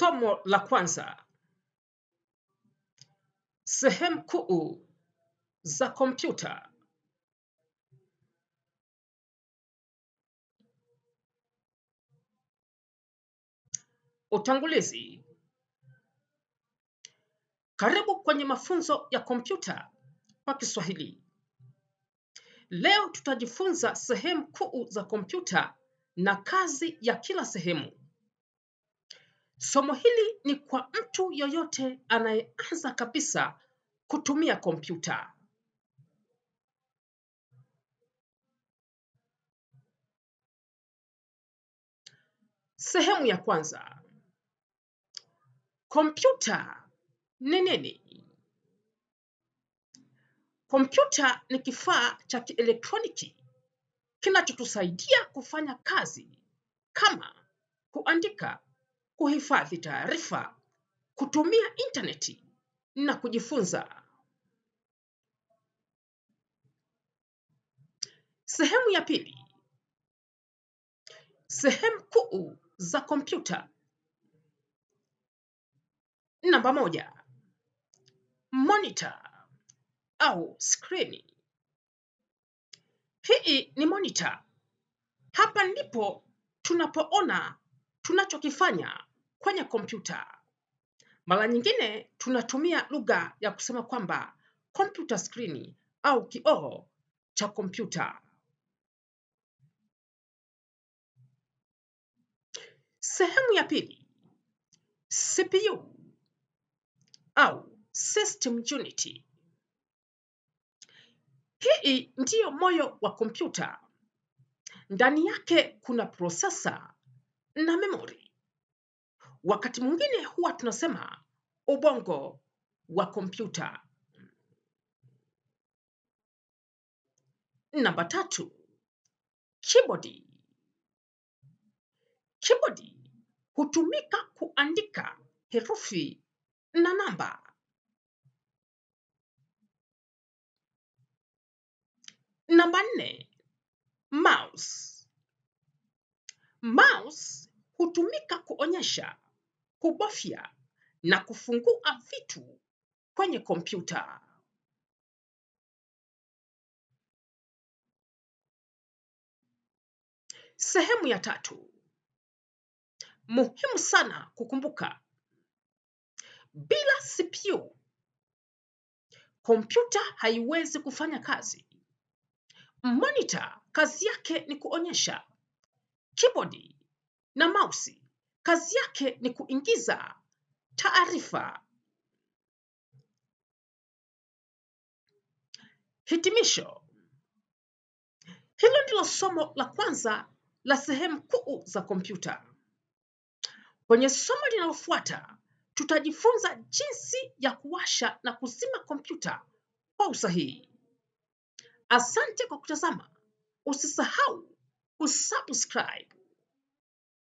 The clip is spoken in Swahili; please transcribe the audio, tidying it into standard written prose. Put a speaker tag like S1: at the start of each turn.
S1: Somo la kwanza. Sehemu kuu za kompyuta. Utangulizi. Karibu kwenye mafunzo ya kompyuta kwa Kiswahili. Leo tutajifunza sehemu kuu za kompyuta na kazi ya kila sehemu. Somo hili ni kwa mtu yoyote anayeanza kabisa kutumia kompyuta. Sehemu ya kwanza. Kompyuta ni nini? Kompyuta ni kifaa cha kielektroniki kinachotusaidia kufanya kazi kama kuandika, kuhifadhi taarifa, kutumia intaneti na kujifunza. Sehemu ya pili. Sehemu kuu za kompyuta. Namba 1. Monitor au skrini. Hii ni monitor. Hapa ndipo tunapoona tunachokifanya kwenye kompyuta. Mara nyingine tunatumia lugha ya kusema kwamba computer screen au kioo cha kompyuta. Sehemu ya pili. CPU au System Unit. Hii ndiyo moyo wa kompyuta. Ndani yake kuna processor na memory. Wakati mwingine huwa tunasema ubongo wa kompyuta. Namba 3. Keyboard. Keyboard hutumika kuandika herufi na namba. Namba 4. Mouse. Mouse hutumika kuonyesha, kubofya na kufungua vitu kwenye kompyuta. Sehemu ya 3. Muhimu sana kukumbuka. Bila CPU, kompyuta haiwezi kufanya kazi. Monitor kazi yake ni kuonyesha. Keyboard na mouse kazi yake ni kuingiza taarifa. Hitimisho. Hilo ndilo somo la kwanza la sehemu kuu za kompyuta. Kwenye somo linalofuata, tutajifunza jinsi ya kuwasha na kuzima kompyuta kwa usahihi. Asante kwa kutazama. Usisahau kusubscribe.